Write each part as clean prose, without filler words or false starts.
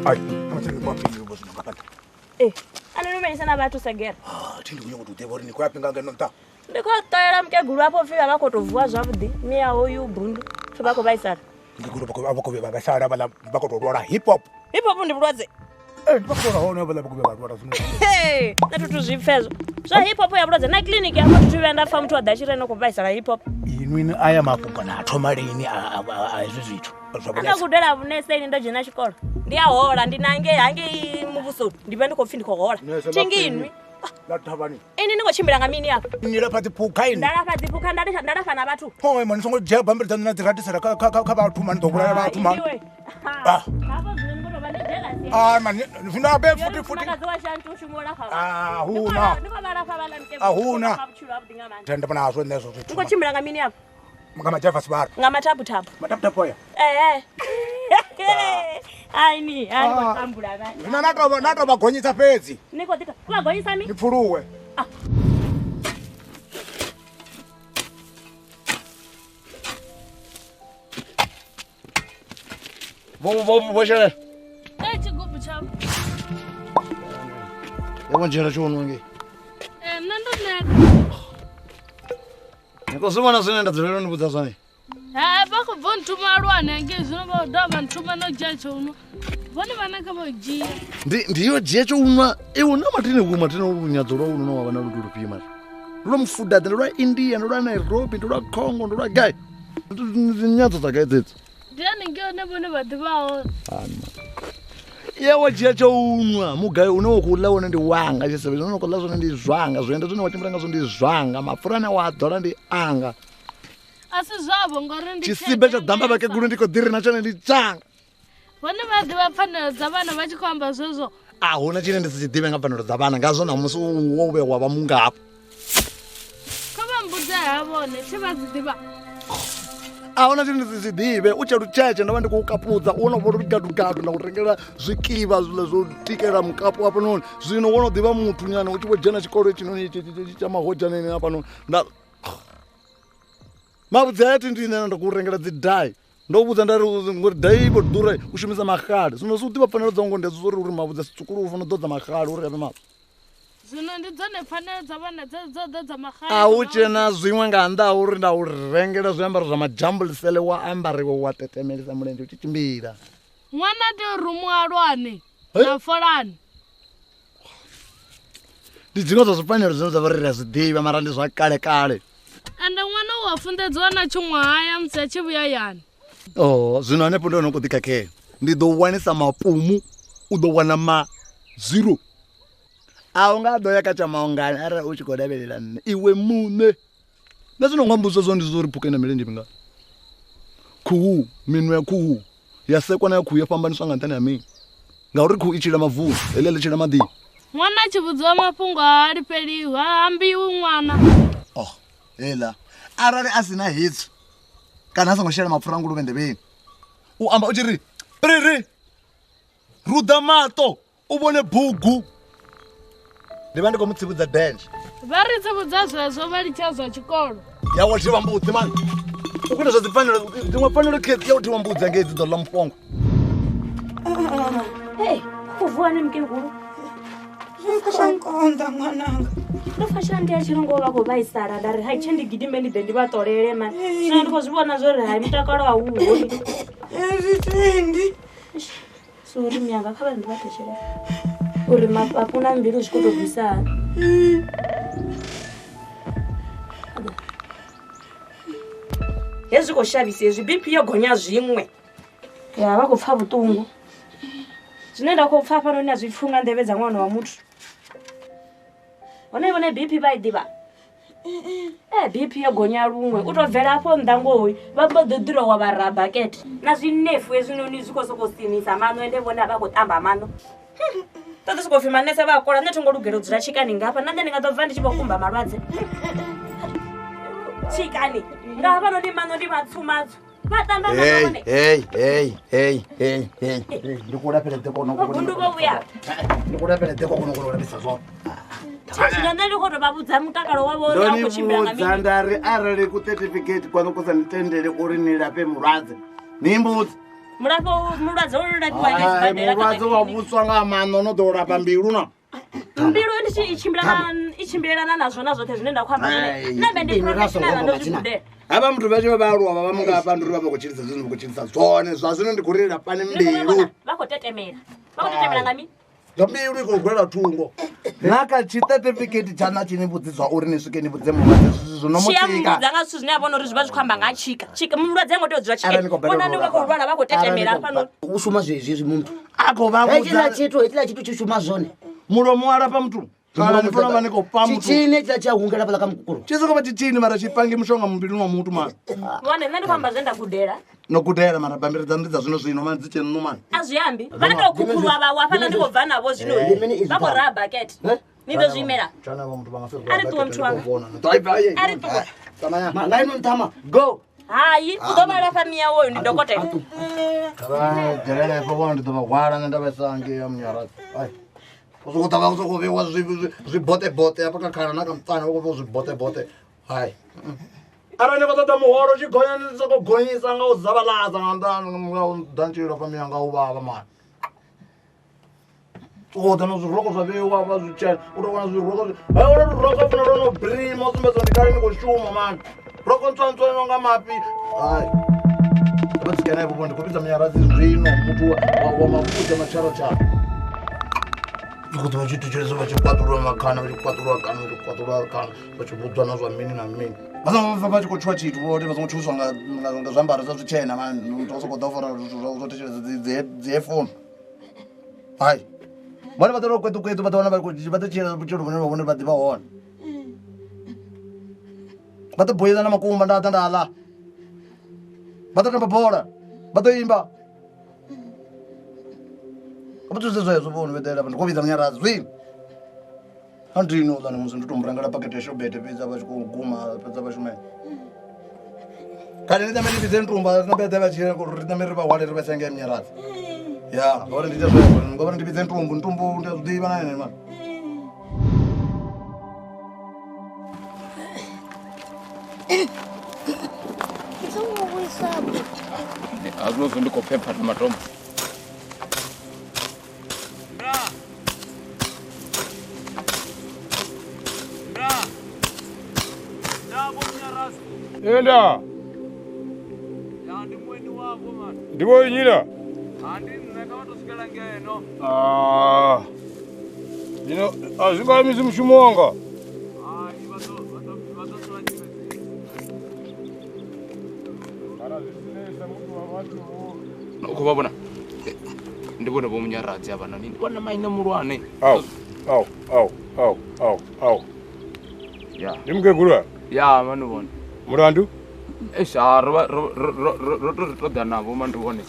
Ai, amathenga kwaphili ubuzima ngabantu. Anonomenisa nabathu segera. Thindi kuye ukuthi udebori ni kwapi ngangeno nta. Ndikhotoyela mkegulu apho fika vakotovuwa zwavhuḓi miya hoyu ubundu pfe vha khou vhaisala. Ngikulu bakho vhaisala bala bakotolwala hip hop. Hip hop ndi vhulwadze. Bakona hone bala bakho vhalwala zwino. Na tutu zwipfezwo zwa hip hop ya vhulwadze na clinic ya muthu vha nda fa muthu wa dashire no khou vhaisala hip hop. Inwini aya mafhungo na thoma lini a hezwi zwithu. Anga kudela vhunese ini ndo dzhena tshikolo. Ndi a hola ndi nange hange muvhusoni ndi vha ndi khou pfi ndi khou hola. Tinginwi. La thavani. Ini ningo chimbila nga mini yako. Ni lapha tiphuka ini. Ndalapha tiphuka ndalapha na bathu. Howe mani songo jeba bambiri dzana dzi radisela kha vhathu mani dokula vhathu mani. Hapo zwino ngoto vha ndela sia. Mani funa be futi. Huna. Huna. Tenda bana azwe nezo zwithu. Ngo chimbila nga mini yako. Ngama java sibara. Ngama tabu. Matapu ya. Ai matambula vana. Naka bagonyisa fedzi. Niko dita. Bagonyisa mi? Nipfuruwe. Vou chegar. Chigubu chako. Yabo njera chono nge. Nando neka. Niko sumana sinenda dzero ni budzasani. Bako von tumarwane nge zvino ba dama ntuma no jacho uno. Vone vana ka bojiya. Ndiyo jecho unwa una matine kumatine unyadzolo uno no wana lutulu pima. Lo mfuda ndolwa India ndolwa Nairobi ndolwa Congo ndolwa guy. Nyadzo tsakaitsetse. Ndiani ngione vone vadivawo. Yewo jecho unwa mugayi unokulla wona ndi wanga chisebenza unokulla zona ndi zwanga zvoenda zvino wachimbranga zvo ndi zwanga mafurana wa dola ndi anga. Asi zvavo ngori ndi chisibe cha damba vake guru ndiko dhiri nachone ndi tsanga. Vone vadiva pfanelo dza vana vachikwamba zvozvo. Huna chine ndisichidive nga pfanelo dza vana ngazvo namusi wowe wava mungapo. Kava mbudza havone chivadzidiva. Ahuna chine ndisichidive ucherucheche ndava ndikukapudza uona vori gadu ndakutengera zvikiva zvile zvotikera mukapu apo noni zvino unodiva muthu nyana uchivojena chikoro chinoni chamahoja nene apa noni mabudza ati ndinena ndakurengera dzidhai ndokubudza ndari ngori dhai ipo dhura ushumisa makhali zvino siudiva pfanelo dzangu ndezori uri mabudza sitsukuru ufana dzodza makhali uri ape mapo zvino ndidzone pfanelo dza vana dzodza makhali auchena zvimwe nga nnḓa uri ndaurengera zviambaro zva majambulisele wa ambariwe wa tetemelisa mulenje uchichimbira mwana ndi rumwalwane na folani ndidzinga dza zvifaniro zvino zvavarira zvidiva mara ndi zvakale ende mwana wafundedziwa na chimwahaya musi achivuya yani zvino hanepo ndo nokudikakea ndidowanisa mapumu udowana maziro aungadoya kachamaungani ari uchikodavelela nne iwe mune nezvinongwambuso zo ndizoripukena milenje minga khuhu minwe khuhu yasekwa nayo khuhu yafambaniswa nga ntani ya mini ngauri khuhu ichila mavuni elele chila madi mwana achivudziwa mapungo haaripeliwi haambiwi mwana hela arali asina hitsu kana asangoshela mapfura nguluve ndeveni uamba uchiri priri ruda mato uvone bhugu ndiva ndikomutsivudza denje vari tsivudza zwezvo vari chazwa chikolo yawotiva mbudzi mani ukuita zvadzipfaniro dzimwe pfaniro kezi yawotiva mbudzi ange idzidzo la mufongo kuvuwa nemukegulu Shankonda mwananga. ndofashira ndiya chirongo vako vaisara ndari hai chendigidimbe ndibve ndivatorere mani zvino ndikozvivona zvori hai mutakalo hauhoni Ezvitendi. sori myanga kava ndivatechera uri hakuna mbiri uzvikotobvisa hezvikoshavisa izvi bp yogonya zvimwe yava kupfa vutungu zvinoenda kopfa panoni azvipfunga ndeve dzamwana wa mutu one bp vaidiva bp yogonya rumwe utobverapo ndangowi vambodhudhirowa varabhaketi nazvinefu ezvinoni zvikosokosimisa mano ende vona vakutamba mano totosikofi manese vakora netongorugero dzira chikani ngapa nande ndingatobva ndichivokumba marwadze chikani ngapa nodi mano ndi matsumatsu vatamba ndikuda peleteko unduvovuya ndikuda peleteko kunokunoravisa zvona ndandikoto vabudza mutakalo wavo ndonibudza ndari arali kucertificate kwanokusa nditendere uri nirape murwadze nimbudzi mulwadze ulapiwa ngezibadela mulwadze wavuswa nga mano no ḓo lapa mbilu na mbilu ichimbilelana nazvona zvote zvine ndakuamba zvone nebe ndi professional ndozvikudela hava muthu vha tshi vha vhaaluwa vha mungafha nduri vha vha khou tshilisa zwine vha khou tshilisa zwone zwa zwino ndi khou reila pane mbilu vha khou tetemela nga mini nga mbilu i khou gwela thungo na kha tshiṱetifiketi tshana tshini vhudziswa uri ni swike ni vhudze mulwadze zwo no mutika tshiambudza nga zwithu zwine a vhona uri zwi vha zwi khou amba nga chika mulwadze ngo tea u dzula chikona vha khou lwala vha khou tetemela hafhanoni u shuma zwezwi muthu a khou vha hetshiḽa tshithu tshi shuma zwone mulomo wa lapa muthu kana ni funa vha ni khou pa muthu tshitshini hetshiḽa tshi a hungela fhaḽa kha mukukulu tshi sokou vha tshitshini mara tshipangi mushonga mumbiluni wa muthu mani wane nṋe ndi khou amba zwe nda gudela no gudela mara bambiri dza ndi dza zwino mani dzi tshe nnu mani a zwi ambi vha tou khukhulwa vhawo hafhaḽa ndi khou bva navho zwino vha khou raha bakete ni ḓo zwi imela tshana vha muthu vha nga fhira a ri ṱuwe muthu wanga a ri ṱuwe nga ino nṱhama go hayi u ḓo vha lafha miya woyo ndi dokotela kha dzhelela ifho vhona ndi ḓo vha hwala nṋe nda vhaisa ngei ya munyaradzi u sokou ṱavha u sokou vheiwa zwibotebote hafha kha khana na kha muṱana u khou vheiwa zwibotebote hayi arali ni vha ṱoḓa muholo u tshi gonya ni sokou gonyisa nga u zavhaladza nga ḓantshilo fha miya nga u vhavha mani sokoḓa no zwiroko zwa vheiwa vha zwitshena u tou wana zwiroko ula ruroko funa lwo no brima u sumbedza ndi kale ni khou shuma mani roko ntswantswano nga mafhi hayi vha tsikana ifho ndi khou vhidza munyaradzi zwino muthu wa mafuta matsharo ikuti vachitochelesa vachikwaturwa makhana vachikwaturwa kana vachikwaturwa kana vachibudzwa na zva mini na mini vasafa vachikotshuwa chithu voti vasongotshuwiswa nga zvambaro zva zvichena vasokoda fora zvotochelesa dziefoni hai vane vatora kwetukwetu vataona vatochelesa vuchelo vune vavone vadiva hona vatoboyesa na makumba ndatandala vatotamba bhola vatoimba abatuzezwezvo vona vedela vanhu kovhidza munyaradzi zvini andinoulani musi nditomurangala pakete yeshobete pedza vachikuguma pedza vashumeni kale nditame ndipidze ntumba rinapedza vachirinameriri vahwale ri vasenga munyaradzi ya vaone ndiita zvezvo ngavana ndipidze ntumbu ndazvidiva naine mani azvinozondikopepa namatombo enda ndivo inyira ino azvingaimisi mushumo wanga ukuvavona ndivone vo munyaradzi avana nini vana maine mulwane au ya ndimukegulwa ya manivona mulandu esha rotoda navo mandivone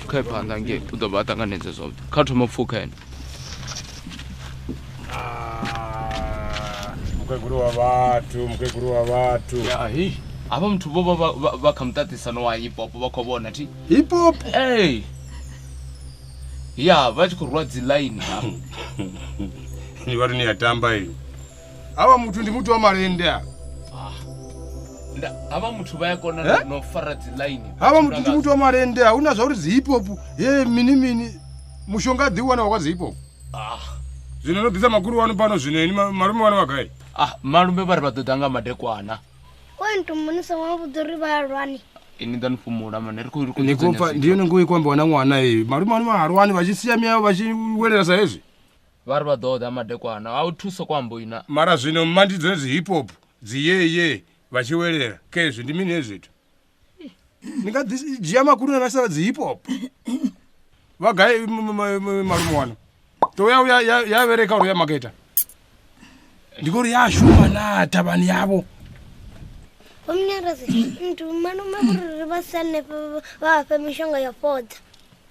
khae phanḓa nge u ḓo vha a ṱanganedze zwavhuḓi kha thoma pfukha ene mukegulu wa vathu yahi ava muthu vo va kha muṱaṱisano wa hip hop vha khou vhona thi hip hop ey ya vha tshi khou rwa dzi line ni vari ni yatamba iyo ava muthu ndi muthu wa malende ava muthu vha ya kona no fara dzi line ava muthu ndi muthu wa malende hauna zvauri dzi hip hop ye mini mushonga ḓi wana wakwa dzi hip hop zwino no ḓisa maguru wanu pano zwineni malume wana wagai malume vari vha ḓoḓa nga madekwana wantumunisa wavudori varwani ini ḓa nifumula mane nikomfa ndiyone ngo ikwamba wana ṅwana iyi malume wanu vaharwani vachisiya miyayo vachiwelela sa hezvi vari vha ḓoḓa madekwana a u thusa kwambo ina mara zvino mandidzone dzi hip hop dziyeye vachiwelela kezvi ndi mini hezvito ndingadziya makuru navasava dzi hip hop vagai malume wano toya yavereka uri yamaketa ndikuri yashuma nata vanhu yavo vamnyarazi mntu manumakuriri vasane vape mishonga yapodza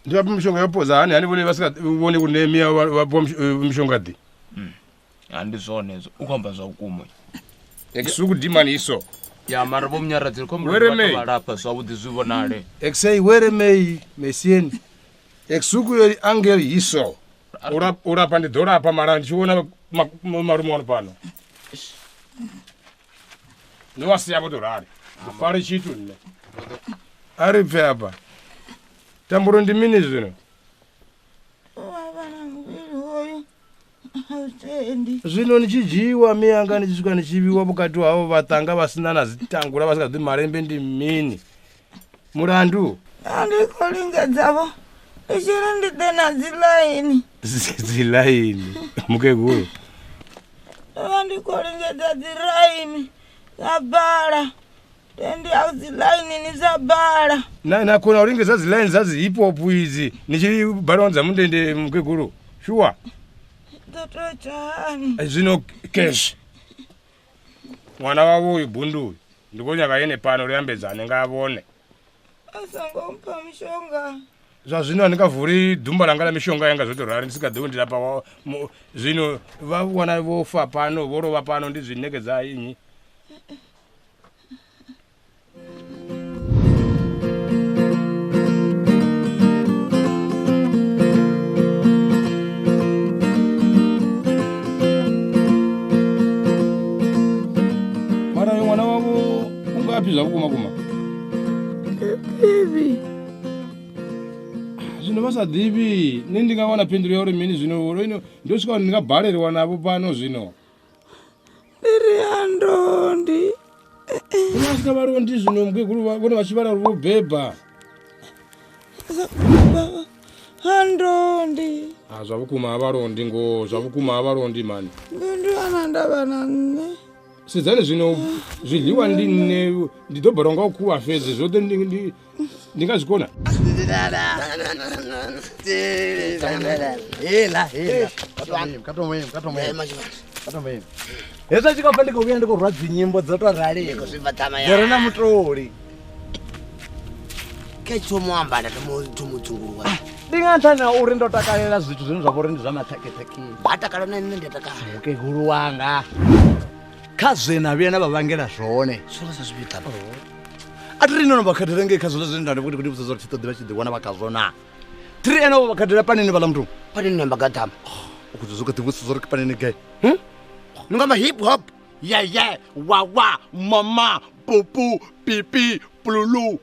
ndivape mishonga yapodza hani hani vone vasingavone kuti nemiya vapiwa mishonga ḓi handi zvonezo ukwamba zva ukumwe ekisuku dimani iso ya mara vo munyaradziri komvalapa zwavhuḓi zwi vonale eksei were mei mesien ekisuku yori angeli iso urapa ndi ḓorapa mara ndichiona marume wano pano nowasiya votorari ufare chitu nne Ari pfe apa. Tamburo ndimini zvino. Zvino nichijiwa miyanga nichisvika nichiviwa bukati havo vatanga vasina nazitangura vasikazvi marembe ndimini. Murandu. Andikolinga dzavo. Ichiri ndide nadzilaini. Zilaini. Mukeguru. Andikolinga dzadziraini. Zabara. Tendi audzilaini ni zabara. Na kona uringe zazilaini zazi hip hop izi. Nichiri baronza mundende mukeguru. Sure. Zvino cash. Mwana wavo uibundu. Ndikonya ine pano riambedzane ngavone. Asangompa mishonga. Zvino andingavhuri dhumba ranga ramishonga yanga zvotorari ndisingadewo ndirapa zvino vawana vofa pano vorova pano ndizvinekedza inyi. Mwana wavo ungapi zvakuma Baby. Zvino vasadivi nendingawana penduro yauri mini zvino ino ndosvika ndingabharerwa navo pano zvino. Ndiri andondi. Unasvika varondi zvino mukeguru vone vachivara ruvobhebha. Andondi. Zvavukuma avarondi ngo zvavukuma avarondi mani. Ndivana ndavana nne. Sidzane zvino zvidliwa ndidhobhoronga ukuwa fedzi zvote ndingazvikona. Hesa chikafa ndikauya ndikurwa dzinyimbo dzotorareko dzorena mutori kechomuambana tomudzungurwa ndingatana uri ndotakarira zvithu zvinhu zvavori ndi zvamataketaki batakala nene ndetakala mukeguru wanga kazvena vena vavangela zvone sosa zvita atiri inono vakadira ngekazvona zvendande kuti kuti vusazori chitodhiva chidhiwana vakazvona tiri eno vakadira panini vala mntu panini nembakatama ukuti zvokati vusazori panini gai ningama hip hop yeah wawa mama pupu pipi plulu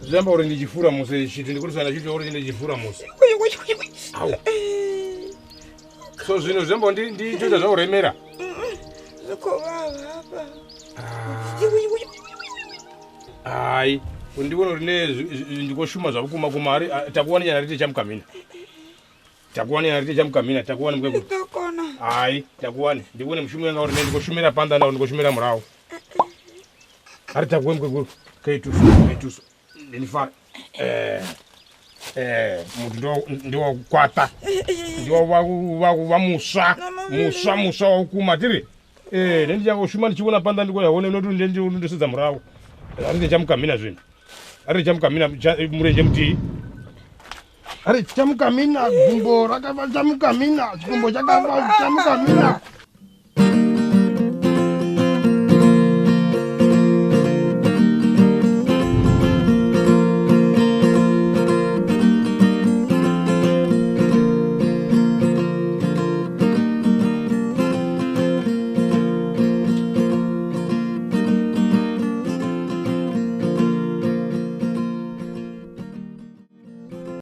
zvamba uri ndichifura muse chitu ndikurisana chitu uri ndichifura muse so zvino zvamba ndichoita zvauremera hai undiona uri ndikoshuma zvakukuma kumari takuwana nyana rite chamukamina takuwana mukeguru hai takuwane ndikuone mushumo yanga uri ndikoshumira panda nawo ndikoshumira murawo ari takuwe mukeguru kaituso ndinifara muntu ndiwakwata ndiwamusva waukuma tiri nendichakoshuma ndichiona panda ndikoyaone noti ndendisidza murawo ari chamukamina zvino ari chamukamina murenje mutii ari chamukamina gumbo rakava chamukamina chikumbo chakava chamukamina